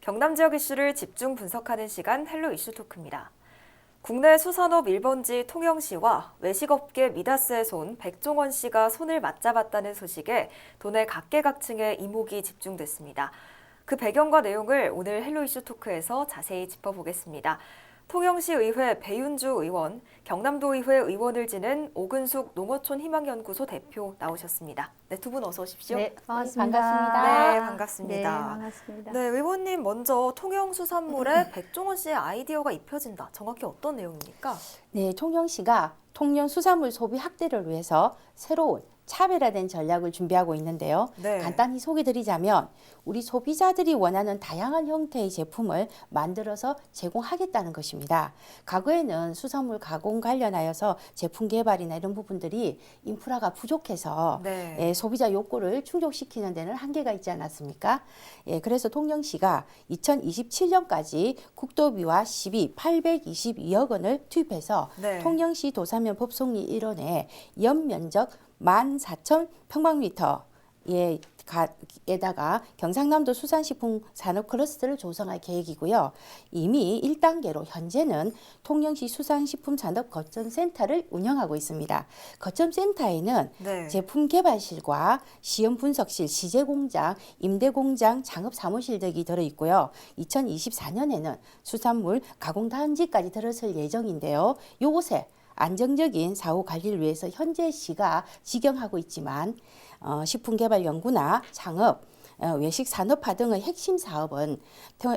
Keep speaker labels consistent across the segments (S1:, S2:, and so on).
S1: 경남 지역 이슈를 집중 분석하는 시간 헬로 이슈 토크입니다. 국내 수산업 1번지 통영시와 외식업계 미다스의 손 백종원 씨가 손을 맞잡았다는 소식에 도내 각계각층의 이목이 집중됐습니다. 그 배경과 내용을 오늘 헬로 이슈 토크에서 자세히 짚어보겠습니다. 통영시 의회 배윤주 의원, 경남도 의회 의원을 지낸 오근숙 농어촌 희망연구소 대표 나오셨습니다. 네, 두 분 어서 오십시오.
S2: 네, 반갑습니다.
S1: 네, 반갑습니다.
S2: 네, 반갑습니다.
S1: 네, 의원님 먼저 통영수산물에 백종원 씨의 아이디어가 입혀진다. 정확히 어떤 내용입니까?
S3: 네, 통영시가 통영수산물 소비 확대를 위해서 새로운 차별화된 전략을 준비하고 있는데요.
S1: 네.
S3: 간단히 소개드리자면 우리 소비자들이 원하는 다양한 형태의 제품을 만들어서 제공하겠다는 것입니다. 과거에는 수산물 가공 관련하여서 제품 개발이나 이런 부분들이 인프라가 부족해서
S1: 네.
S3: 소비자 욕구를 충족시키는 데는 한계가 있지 않았습니까? 그래서 통영시가 2027년까지 국도비와 시비 822억 원을 투입해서
S1: 네.
S3: 통영시 도사면 법송리 일원에 연면적 14,000평방미터 에다가 경상남도 수산식품 산업 클러스터를 조성할 계획이고요. 이미 1단계로 현재는 통영시 수산식품 산업 거점센터를 운영하고 있습니다. 거점센터에는
S1: 네.
S3: 제품 개발실과 시험 분석실, 시제공장, 임대공장, 창업사무실 등이 들어있고요. 2024년에는 수산물 가공단지까지 들어설 예정인데요. 요곳에 안정적인 사후 관리를 위해서 현재 시가 직영하고 있지만 식품개발연구나 창업, 외식산업화 등의 핵심 사업은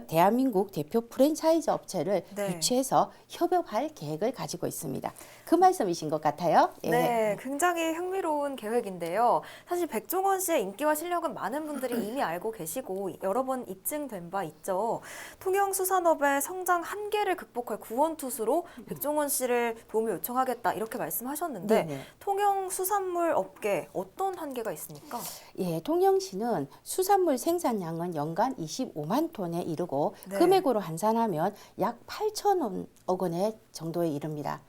S3: 대한민국 대표 프랜차이즈 업체를
S1: 네.
S3: 유치해서 협업할 계획을 가지고 있습니다. 그 말씀이신 것 같아요. 예.
S1: 네, 굉장히 흥미로운 계획인데요. 사실 백종원 씨의 인기와 실력은 많은 분들이 이미 알고 계시고 여러 번 입증된 바 있죠. 통영수산업의 성장 한계를 극복할 구원투수로 백종원 씨를 도움을 요청하겠다 이렇게 말씀하셨는데
S3: 네네.
S1: 통영수산물 업계 어떤 한계가 있습니까?
S3: 예, 통영시는 수산물 생산량은 연간 25만 톤에 이르고
S1: 네.
S3: 금액으로 환산하면 약 8천억 원의 정도에 이릅니다.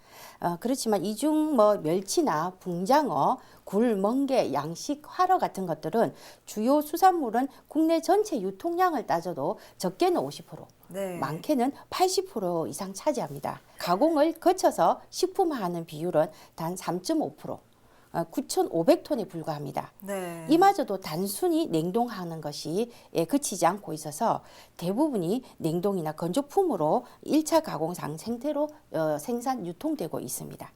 S3: 그렇지만 이중 멸치나 붕장어, 굴, 멍게, 양식, 활어 같은 것들은 주요 수산물은 국내 전체 유통량을 따져도 적게는 50%,
S1: 네.
S3: 많게는 80% 이상 차지합니다. 가공을 거쳐서 식품화하는 비율은 단 3.5%. 9,500톤에 불과합니다.
S1: 네.
S3: 이마저도 단순히 냉동하는 것이 그치지 않고 있어서 대부분이 냉동이나 건조품으로 1차 가공 상태로 생산, 유통되고 있습니다.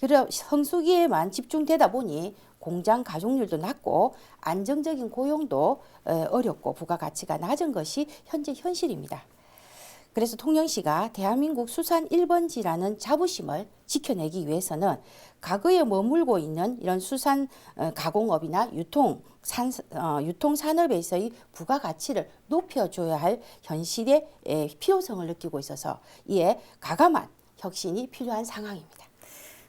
S3: 그래서 성수기에만 집중되다 보니 공장 가동률도 낮고 안정적인 고용도 어렵고 부가가치가 낮은 것이 현재 현실입니다. 그래서 통영시가 대한민국 수산 1번지라는 자부심을 지켜내기 위해서는 과거에 머물고 있는 이런 수산 가공업이나 유통산업에서의 부가가치를 높여줘야 할 현실의 필요성을 느끼고 있어서 이에 과감한 혁신이 필요한 상황입니다.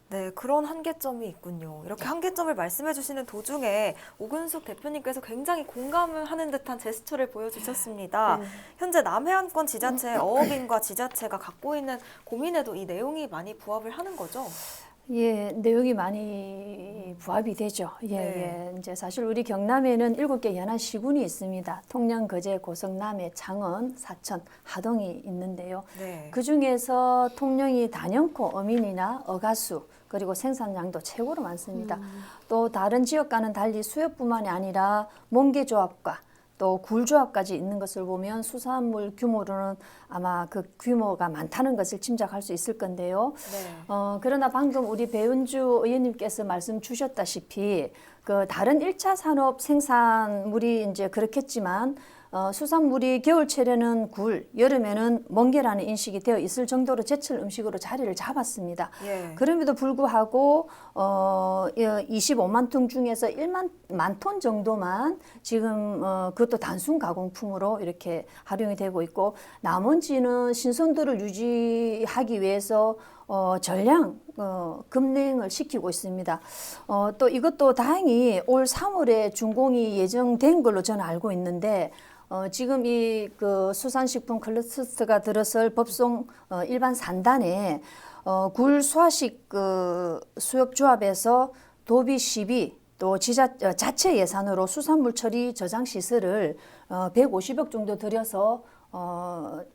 S1: 네, 그런 한계점이 있군요. 이렇게 한계점을 말씀해 주시는 도중에 오근숙 대표님께서 굉장히 공감을 하는 듯한 제스처를 보여주셨습니다.
S2: 네.
S1: 현재 남해안권 지자체 어업인과 지자체가 갖고 있는 고민에도 이 내용이 많이 부합을 하는 거죠?
S2: 예, 내용이 많이 부합이 되죠. 예,
S1: 네.
S2: 예. 이제 사실 우리 경남에는 7개 연안 시군이 있습니다. 통영, 거제, 고성, 남해, 창원, 사천, 하동이 있는데요.
S1: 네.
S2: 그 중에서 통영이 단연코 어민이나 어가수 그리고 생산량도 최고로 많습니다. 또 다른 지역과는 달리 수협뿐만이 아니라 멍게조합과 또 굴조합까지 있는 것을 보면 수산물 규모로는 아마 그 규모가 많다는 것을 짐작할 수 있을 건데요.
S1: 네.
S2: 그러나 방금 우리 배은주 의원님께서 말씀 주셨다시피 그 다른 1차 산업 생산물이 이제 그렇겠지만 수산물이 겨울철에는 굴, 여름에는 멍게라는 인식이 되어 있을 정도로 제철 음식으로 자리를 잡았습니다.
S1: 예.
S2: 그럼에도 불구하고 25만 톤 중에서 1만 톤 정도만 지금 그것도 단순 가공품으로 이렇게 활용이 되고 있고 나머지는 신선도를 유지하기 위해서 전량 급냉을 시키고 있습니다. 또 이것도 다행히 올 3월에 준공이 예정된 걸로 저는 알고 있는데 지금 이 그 수산식품 클러스터가 들어설 법송 일반 산단에 굴 수화식 그 수협조합에서 도비 시비 또 자체 예산으로 수산물 처리 저장 시설을 150억 정도 들여서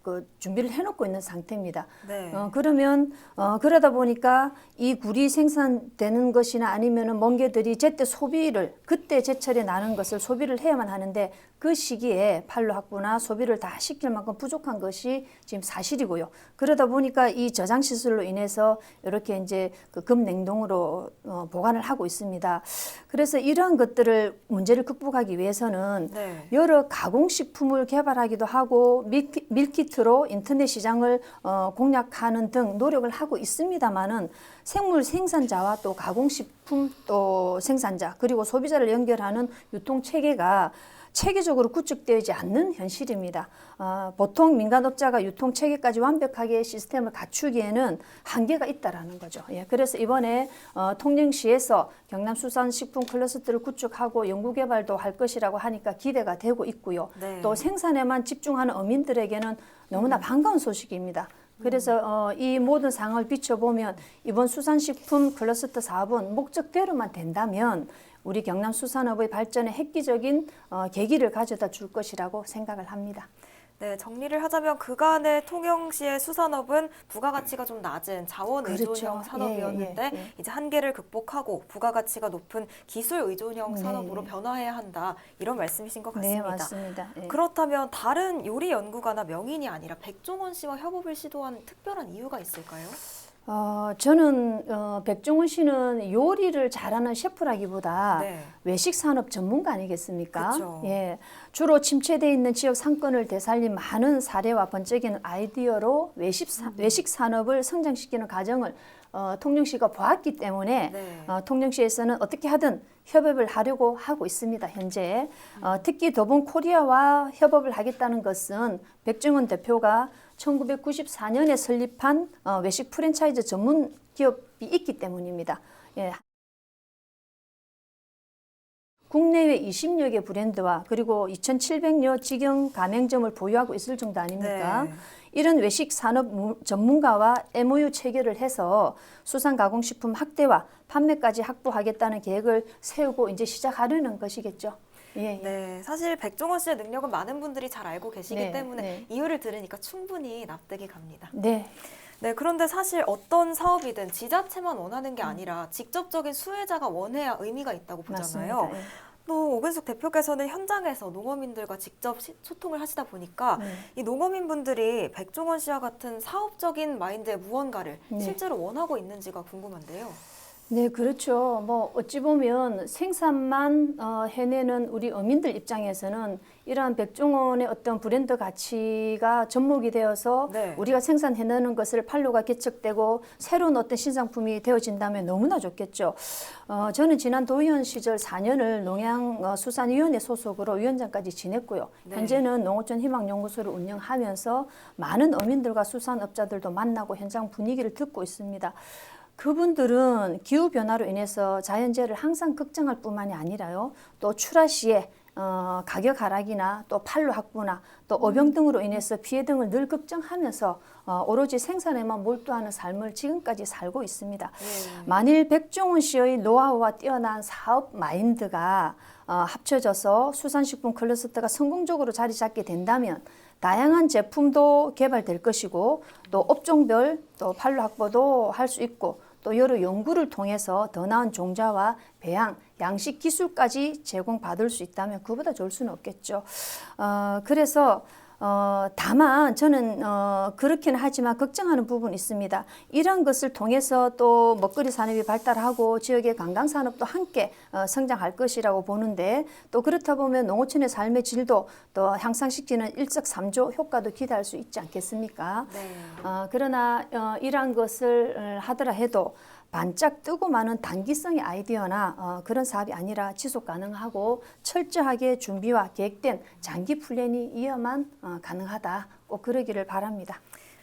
S2: 그 준비를 해놓고 있는 상태입니다.
S1: 네.
S2: 그러면 그러다 보니까 이 굴이 생산되는 것이나 아니면은 멍게들이 제때 소비를 그때 제철에 나는 것을 소비를 해야만 하는데 그 시기에 판로 확보나 소비를 다 시킬 만큼 부족한 것이 지금 사실이고요. 그러다 보니까 이 저장 시설로 인해서 이렇게 이제 그 급냉동으로 보관을 하고 있습니다. 그래서 이러한 것들을 문제를 극복하기 위해서는
S1: 네.
S2: 여러 가공식품을 개발하기도 하고 밀키트로 인터넷 시장을 공략하는 등 노력을 하고 있습니다만은 생물 생산자와 또 가공식품 또 생산자 그리고 소비자를 연결하는 유통 체계가 체계적으로 구축되지 않는 현실입니다. 보통 민간업자가 유통 체계까지 완벽하게 시스템을 갖추기에는 한계가 있다라는 거죠. 예, 그래서 이번에 통영시에서 경남수산식품 클러스터를 구축하고 연구개발도 할 것이라고 하니까 기대가 되고 있고요.
S1: 네.
S2: 또 생산에만 집중하는 어민들에게는 너무나 반가운 소식입니다. 그래서 이 모든 상황을 비춰보면 이번 수산식품 클러스터 사업은 목적대로만 된다면 우리 경남 수산업의 발전에 획기적인 계기를 가져다 줄 것이라고 생각을 합니다.
S1: 네, 정리를 하자면 그간의 통영시의 수산업은 부가가치가 좀 낮은 자원 의존형
S2: 그렇죠.
S1: 산업이었는데
S2: 예, 예, 예.
S1: 이제 한계를 극복하고 부가가치가 높은 기술 의존형
S2: 네,
S1: 산업으로
S2: 네.
S1: 변화해야 한다. 이런 말씀이신 것
S2: 네,
S1: 같습니다.
S2: 맞습니다. 예.
S1: 그렇다면 다른 요리 연구가나 명인이 아니라 백종원 씨와 협업을 시도한 특별한 이유가 있을까요?
S2: 저는 백종원 씨는 요리를 잘하는 셰프라기보다
S1: 네.
S2: 외식 산업 전문가 아니겠습니까?
S1: 그쵸.
S2: 예, 주로 침체되어 있는 지역 상권을 되살린 많은 사례와 번쩍이는 아이디어로 외식 산업을 성장시키는 과정을 통영시가 보았기 때문에
S1: 네.
S2: 통영시에서는 어떻게 하든 협업을 하려고 하고 있습니다. 현재 특히 더본 코리아와 협업을 하겠다는 것은 백종원 대표가 1994년에 설립한 외식 프랜차이즈 전문 기업이 있기 때문입니다. 예. 국내외 20여 개 브랜드와 그리고 2,700여 직영 가맹점을 보유하고 있을 정도 아닙니까?
S1: 네.
S2: 이런 외식 산업 전문가와 MOU 체결을 해서 수산 가공식품 확대와 판매까지 확보하겠다는 계획을 세우고 이제 시작하려는 것이겠죠. 예, 예.
S1: 네, 사실 백종원 씨의 능력은 많은 분들이 잘 알고 계시기
S2: 네,
S1: 때문에
S2: 네.
S1: 이유를 들으니까 충분히 납득이 갑니다.
S2: 네.
S1: 네, 그런데 사실 어떤 사업이든 지자체만 원하는 게 아니라 직접적인 수혜자가 원해야 의미가 있다고 보잖아요.
S2: 맞습니다. 예.
S1: 또 오근숙 대표께서는 현장에서 농어민들과 직접 소통을 하시다 보니까 이 농어민분들이 백종원 씨와 같은 사업적인 마인드의 무언가를
S2: 네.
S1: 실제로 원하고 있는지가 궁금한데요.
S2: 네, 그렇죠. 뭐 어찌 보면 생산만 해내는 우리 어민들 입장에서는 이러한 백종원의 어떤 브랜드 가치가 접목이 되어서
S1: 네.
S2: 우리가 생산해내는 것을 판로가 개척되고 새로운 어떤 신상품이 되어진다면 너무나 좋겠죠. 저는 지난 도의원 시절 4년을 농양수산위원회 소속으로 위원장까지 지냈고요.
S1: 네.
S2: 현재는 농어촌 희망연구소를 운영하면서 많은 어민들과 수산업자들도 만나고 현장 분위기를 듣고 있습니다. 그분들은 기후변화로 인해서 자연재해를 항상 걱정할 뿐만이 아니라요. 또 출하 시에 가격 하락이나 또 판로 확보나 또 어병 등으로 인해서 피해 등을 늘 걱정하면서 오로지 생산에만 몰두하는 삶을 지금까지 살고 있습니다. 만일 백종원 씨의 노하우와 뛰어난 사업 마인드가 합쳐져서 수산식품 클러스터가 성공적으로 자리 잡게 된다면 다양한 제품도 개발될 것이고 또 업종별 또 판로 확보도 할 수 있고 또 여러 연구를 통해서 더 나은 종자와 배양, 양식 기술까지 제공받을 수 있다면 그보다 좋을 수는 없겠죠. 그래서 다만 저는 그렇게는 하지만 걱정하는 부분이 있습니다. 이런 것을 통해서 또 먹거리 산업이 발달하고 지역의 관광 산업도 함께 성장할 것이라고 보는데 또 그렇다 보면 농어촌의 삶의 질도 또 향상시키는 일석삼조 효과도 기대할 수 있지 않겠습니까?
S1: 네.
S2: 그러나 이러한 것을 하더라 해도 반짝 뜨고 마는 단기성의 아이디어나 그런 사업이 아니라 지속 가능하고 철저하게 준비와 계획된 장기 플랜이 이어만 가능하다. 꼭 그러기를 바랍니다.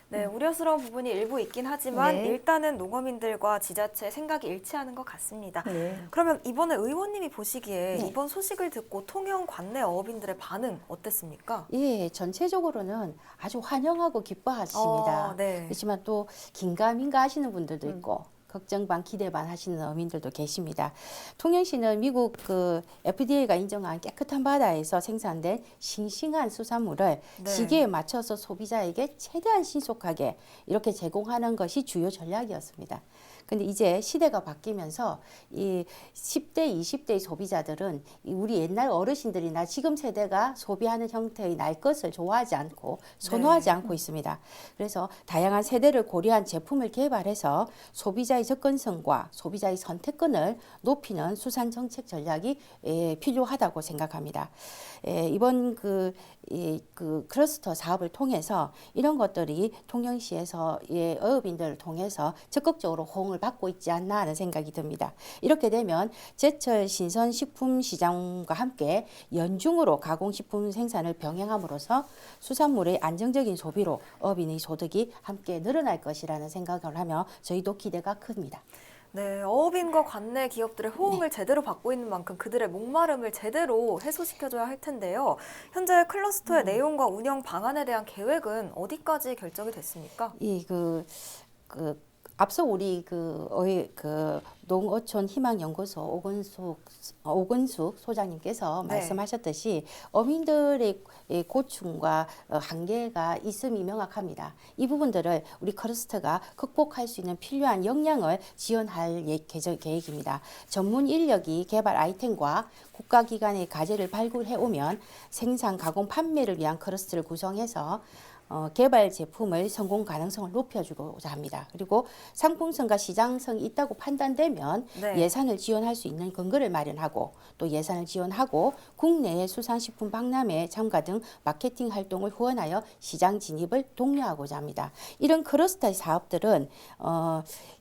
S1: 네, 우려스러운 부분이 일부 있긴 하지만
S2: 네.
S1: 일단은 농어민들과 지자체 생각이 일치하는 것 같습니다.
S2: 네.
S1: 그러면 이번에 의원님이 보시기에
S2: 네.
S1: 이번 소식을 듣고 통영 관내 어업인들의 반응 어땠습니까?
S3: 예, 전체적으로는 아주 환영하고 기뻐하십니다.
S1: 네.
S3: 그렇지만 또 긴가민가 하시는 분들도 있고 걱정 반 기대 반 하시는 어민들도 계십니다. 통영시는 미국 그 FDA가 인정한 깨끗한 바다에서 생산된 싱싱한 수산물을
S1: 네.
S3: 시기에 맞춰서 소비자에게 최대한 신속하게 이렇게 제공하는 것이 주요 전략이었습니다. 근데 이제 시대가 바뀌면서 이 10대, 20대 소비자들은 우리 옛날 어르신들이나 지금 세대가 소비하는 형태의 날 것을 좋아하지 않고 선호하지 않고 있습니다. 그래서 다양한 세대를 고려한 제품을 개발해서 소비자의 접근성과 소비자의 선택권을 높이는 수산 정책 전략이 필요하다고 생각합니다. 이번 그 클러스터 사업을 통해서 이런 것들이 통영시에서 어업인들을 통해서 적극적으로 호응을 받고 있지 않나 하는 생각이 듭니다. 이렇게 되면 제철 신선식품 시장과 함께 연중으로 가공식품 생산을 병행함으로써 수산물의 안정적인 소비로 어업인의 소득이 함께 늘어날 것이라는 생각을 하며 저희도 기대가 큽니다.
S1: 네, 어업인과 관내 기업들의 호응을 제대로 받고 있는 만큼 그들의 목마름을 제대로 해소시켜줘야 할 텐데요. 현재 클러스터의 내용과 운영 방안에 대한 계획은 어디까지 결정이 됐습니까?
S3: 앞서 우리 농어촌 희망연구소 오근숙 소장님께서
S1: 네.
S3: 말씀하셨듯이 어민들의 고충과 한계가 있음이 명확합니다. 이 부분들을 우리 클러스터가 극복할 수 있는 필요한 역량을 지원할 계획입니다. 전문 인력이 개발 아이템과 국가기관의 과제를 발굴해 오면 생산, 가공, 판매를 위한 클러스터를 구성해서 개발 제품의 성공 가능성을 높여주고자 합니다. 그리고 상품성과 시장성이 있다고 판단되면
S1: 네.
S3: 예산을 지원할 수 있는 근거를 마련하고 또 예산을 지원하고 국내의 수산식품 박람회 참가 등 마케팅 활동을 후원하여 시장 진입을 독려하고자 합니다. 이런 클러스터 사업들은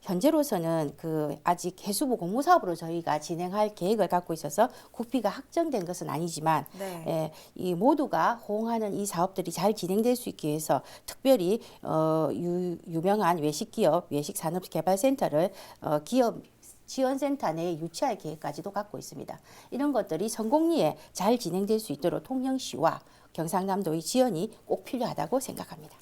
S3: 현재로서는 아직 해수부 공모사업으로 저희가 진행할 계획을 갖고 있어서 국비가 확정된 것은 아니지만
S1: 네.
S3: 이 모두가 호응하는 이 사업들이 잘 진행될 수 있기 위해서 특별히 유명한 외식기업 외식산업개발센터를 기업 지원센터 내에 유치할 계획까지도 갖고 있습니다. 이런 것들이 성공리에 잘 진행될 수 있도록 통영시와 경상남도의 지원이 꼭 필요하다고 생각합니다.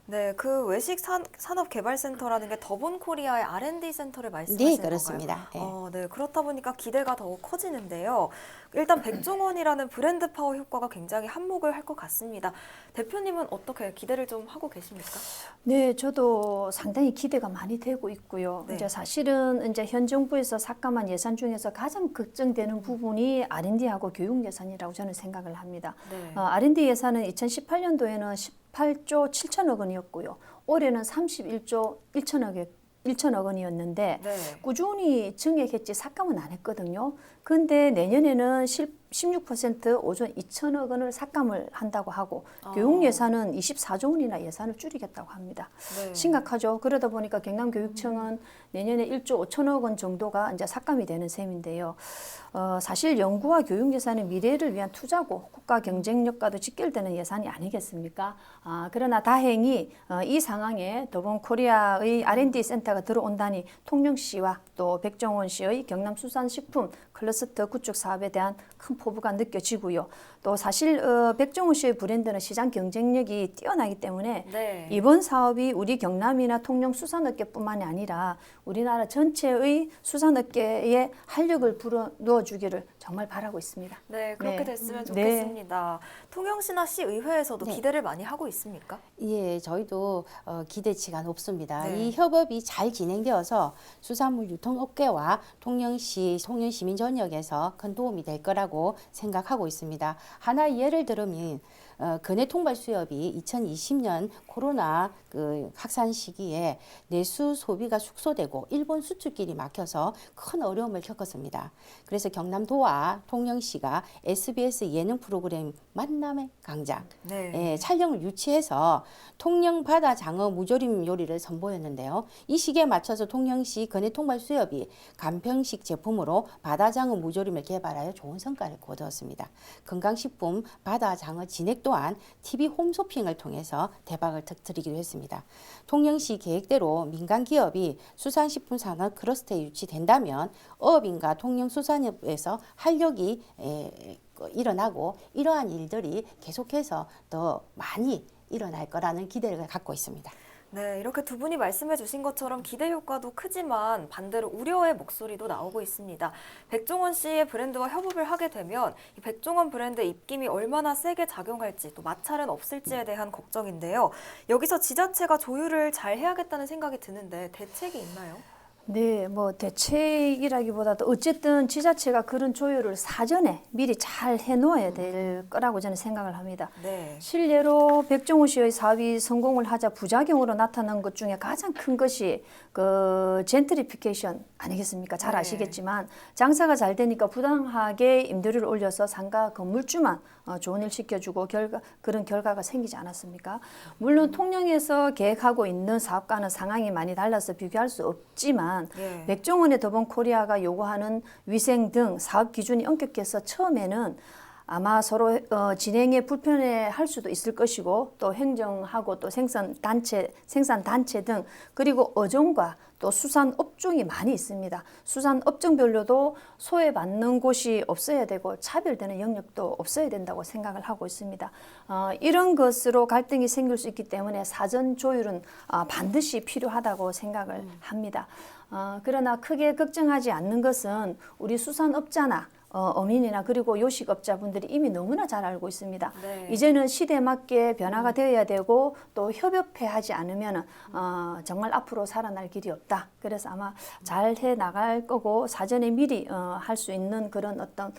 S1: 네, 그 외식산업개발센터라는 게 더본코리아의 R&D 센터를 말씀하시는
S3: 네, 그렇습니다.
S1: 건가요? 네, 그렇다 보니까 기대가 더욱 커지는데요. 일단 백종원이라는 브랜드 파워 효과가 굉장히 한몫을 할 것 같습니다. 대표님은 어떻게 기대를 좀 하고 계십니까?
S2: 네, 저도 상당히 기대가 많이 되고 있고요.
S1: 네.
S2: 이제 사실은 이제 현 정부에서 삭감한 예산 중에서 가장 걱정되는 부분이 R&D하고 교육 예산이라고 저는 생각을 합니다.
S1: 네.
S2: R&D 예산은 2018년도에는 18조 7천억 원이었고요. 올해는 31조 1천억 원이었는데
S1: 네.
S2: 꾸준히 증액했지 삭감은 안 했거든요. 근데 내년에는 16% 5조 2천억 원을 삭감을 한다고 하고 교육 예산은 24조 원이나 예산을 줄이겠다고 합니다.
S1: 네.
S2: 심각하죠. 그러다 보니까 경남교육청은 내년에 1조 5천억 원 정도가 이제 삭감이 되는 셈인데요. 사실 연구와 교육 예산은 미래를 위한 투자고 국가 경쟁력과도 직결되는 예산이 아니겠습니까? 그러나 다행히 이 상황에 더본코리아의 R&D 센터가 들어온다니 통영시와 또 백종원시의 경남수산식품 클러스터 구축 사업에 대한 큰 포부가 느껴지고요. 또 사실 백종원 씨의 브랜드는 시장 경쟁력이 뛰어나기 때문에
S1: 네.
S2: 이번 사업이 우리 경남이나 통영 수산업계뿐만이 아니라 우리나라 전체의 수산업계에 활력을 불어넣어 주기를 정말 바라고 있습니다.
S1: 네, 그렇게
S2: 네.
S1: 됐으면
S2: 네.
S1: 좋겠습니다. 통영시나 시의회에서도
S3: 네.
S1: 기대를 많이 하고 있습니까?
S3: 예, 저희도 기대치가 높습니다.
S1: 네.
S3: 이 협업이 잘 진행되어서 수산물 유통업계와 통영시, 통영시민전역에서 큰 도움이 될 거라고 생각하고 있습니다. 하나의 예를 들면 근해 통발 수협이 2020년 코로나 확산 시기에 내수 소비가 축소되고 일본 수출길이 막혀서 큰 어려움을 겪었습니다. 그래서 경남도와 통영시가 SBS 예능 프로그램 만남의 강장
S1: 네.
S3: 촬영을 유치해서 통영 바다 장어 무조림 요리를 선보였는데요. 이 시기에 맞춰서 통영시 근해 통발 수협이 간편식 제품으로 바다 장어 무조림을 개발하여 좋은 성과를 거두었습니다. 건강식품 바다 장어 진액 또한 TV 홈쇼핑을 통해서 대박을 터뜨리기로 했습니다. 통영시 계획대로 민간 기업이 수산식품 산업 클러스터에 유치된다면 어업인과 통영수산업에서 활력이 일어나고 이러한 일들이 계속해서 더 많이 일어날 거라는 기대를 갖고 있습니다.
S1: 네, 이렇게 두 분이 말씀해 주신 것처럼 기대 효과도 크지만 반대로 우려의 목소리도 나오고 있습니다. 백종원 씨의 브랜드와 협업을 하게 되면 이 백종원 브랜드 입김이 얼마나 세게 작용할지 또 마찰은 없을지에 대한 걱정인데요. 여기서 지자체가 조율을 잘 해야겠다는 생각이 드는데 대책이 있나요?
S2: 네, 뭐 대책이라기보다도 어쨌든 지자체가 그런 조율을 사전에 미리 잘 해놓아야 될 거라고 저는 생각을 합니다.
S1: 네.
S2: 실례로 백종원 씨의 사업이 성공을 하자 부작용으로 나타난 것 중에 가장 큰 것이 그 젠트리피케이션 아니겠습니까? 잘
S1: 네.
S2: 아시겠지만 장사가 잘 되니까 부당하게 임대료를 올려서 상가 건물주만 좋은 일 시켜주고 그런 결과가 생기지 않았습니까? 물론 통영에서 계획하고 있는 사업과는 상황이 많이 달라서 비교할 수 없지만
S1: 예.
S2: 백종원의 더본코리아가 요구하는 위생 등 사업 기준이 엄격해서 처음에는 아마 서로 진행에 불편해할 수도 있을 것이고 또 행정하고 또 생산 단체 등 그리고 어종과 또 수산 업종이 많이 있습니다. 수산 업종별로도 소외받는 곳이 없어야 되고 차별되는 영역도 없어야 된다고 생각을 하고 있습니다. 이런 것으로 갈등이 생길 수 있기 때문에 사전 조율은 반드시 필요하다고 생각을 합니다. 그러나 크게 걱정하지 않는 것은 우리 수산업자나 어민이나 그리고 요식업자분들이 이미 너무나 잘 알고 있습니다.
S1: 네.
S2: 이제는 시대에 맞게 변화가 되어야 되고 또 협업해하지 않으면 정말 앞으로 살아날 길이 없다. 그래서 아마 잘 해 나갈 거고 사전에 미리 할 수 있는 그런 어떤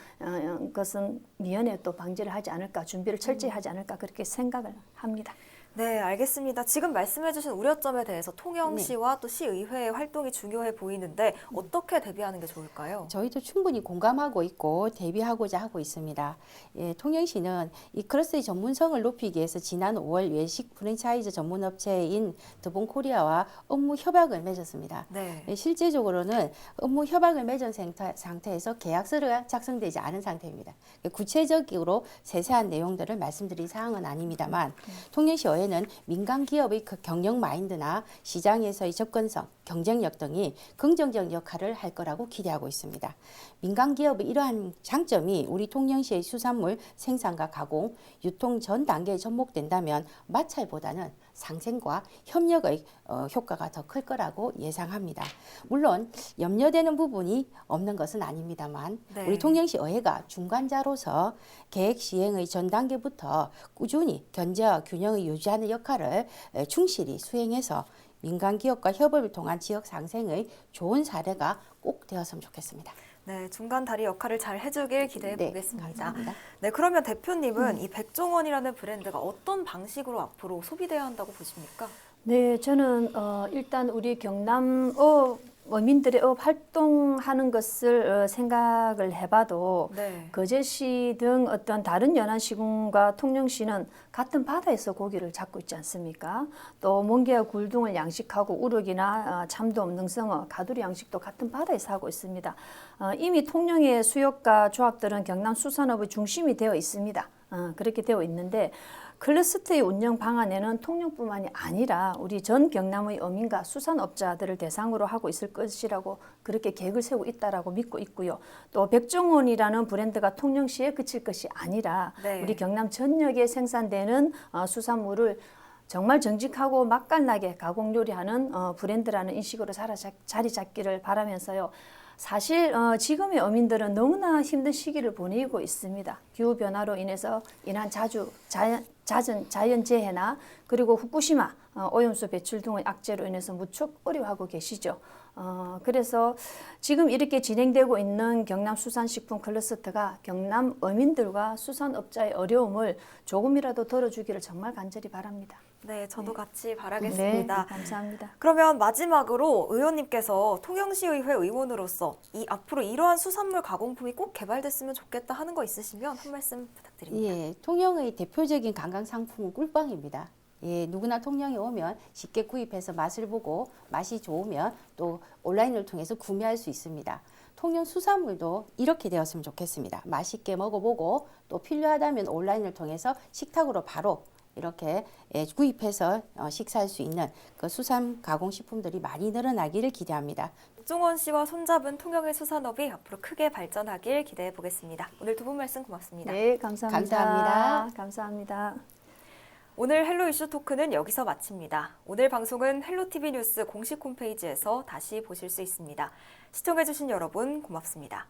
S2: 것은 미연에 또 방지를 하지 않을까, 준비를 철저히 하지 않을까 그렇게 생각을 합니다.
S1: 네, 알겠습니다. 지금 말씀해주신 우려점에 대해서 통영시와 또 시의회의 활동이 중요해 보이는데 어떻게 대비하는 게 좋을까요?
S3: 저희도 충분히 공감하고 있고 대비하고자 하고 있습니다. 예, 통영시는 이 클러스의 전문성을 높이기 위해서 지난 5월 외식 프랜차이즈 전문업체인 더본코리아와 업무 협약을 맺었습니다.
S1: 네.
S3: 예, 실제적으로는 업무 협약을 맺은 상태에서 계약서가 작성되지 않은 상태입니다. 구체적으로 세세한 내용들을 말씀드릴 사항은 아닙니다만 통영시 의회는 민간 기업의 경영 마인드나 시장에서의 접근성, 경쟁력 등이 긍정적 역할을 할 거라고 기대하고 있습니다. 민간 기업의 이러한 장점이 우리 통영시의 수산물 생산과 가공, 유통 전 단계에 접목된다면 마찰보다는 상생과 협력의 효과가 더 클 거라고 예상합니다. 물론 염려되는 부분이 없는 것은 아닙니다만
S1: 네.
S3: 우리 통영시 의회가 중간자로서 계획 시행의 전 단계부터 꾸준히 견제와 균형을 유지하는 역할을 충실히 수행해서 민간 기업과 협업을 통한 지역 상생의 좋은 사례가 꼭 되었으면 좋겠습니다.
S1: 네, 중간 다리 역할을 잘 해주길 기대해
S3: 네,
S1: 보겠습니다.
S3: 감사합니다.
S1: 네, 그러면 대표님은 이 백종원이라는 브랜드가 어떤 방식으로 앞으로 소비돼야 한다고 보십니까?
S2: 네, 저는 일단 우리 경남 어민들의 활동하는 것을 생각을 해봐도
S1: 네.
S2: 거제시 등 어떤 다른 연안시군과 통영시는 같은 바다에서 고기를 잡고 있지 않습니까? 또 멍게와 굴 등을 양식하고 우럭이나 참돔, 능성어, 가두리 양식도 같은 바다에서 하고 있습니다. 이미 통영의 수협과 조합들은 경남 수산업의 중심이 되어 있습니다. 그렇게 되어 있는데 클러스터의 운영 방안에는 통영뿐만이 아니라 우리 전 경남의 어민과 수산업자들을 대상으로 하고 있을 것이라고 그렇게 계획을 세우고 있다라고 믿고 있고요. 또 백종원이라는 브랜드가 통영시에 그칠 것이 아니라
S1: 네.
S2: 우리 경남 전역에 생산되는 수산물을 정말 정직하고 맛깔나게 가공 요리하는 브랜드라는 인식으로 자리 잡기를 바라면서요. 사실 지금의 어민들은 너무나 힘든 시기를 보내고 있습니다. 기후변화로 인해서 인한 잦은 자연재해나 그리고 후쿠시마 오염수 배출 등의 악재로 인해서 무척 어려워하고 계시죠. 그래서 지금 이렇게 진행되고 있는 경남수산식품 클러스터가 경남 어민들과 수산업자의 어려움을 조금이라도 덜어주기를 정말 간절히 바랍니다.
S1: 네, 저도 같이
S2: 네,
S1: 바라겠습니다.
S2: 감사합니다.
S1: 그러면 마지막으로 의원님께서 통영시의회 의원으로서 앞으로 이러한 수산물 가공품이 꼭 개발됐으면 좋겠다 하는 거 있으시면 한 말씀 부탁드립니다.
S3: 예, 통영의 대표적인 관광 상품은 꿀빵입니다. 예, 누구나 통영에 오면 쉽게 구입해서 맛을 보고 맛이 좋으면 또 온라인을 통해서 구매할 수 있습니다. 통영 수산물도 이렇게 되었으면 좋겠습니다. 맛있게 먹어보고 또 필요하다면 온라인을 통해서 식탁으로 바로 이렇게 구입해서 식사할 수 있는 그 수산 가공식품들이 많이 늘어나기를 기대합니다.
S1: 백종원 씨와 손잡은 통영의 수산업이 앞으로 크게 발전하길 기대해 보겠습니다. 오늘 두 분 말씀 고맙습니다.
S2: 네, 감사합니다.
S3: 감사합니다.
S2: 감사합니다.
S1: 오늘 헬로 이슈 토크는 여기서 마칩니다. 오늘 방송은 헬로티비 뉴스 공식 홈페이지에서 다시 보실 수 있습니다. 시청해주신 여러분 고맙습니다.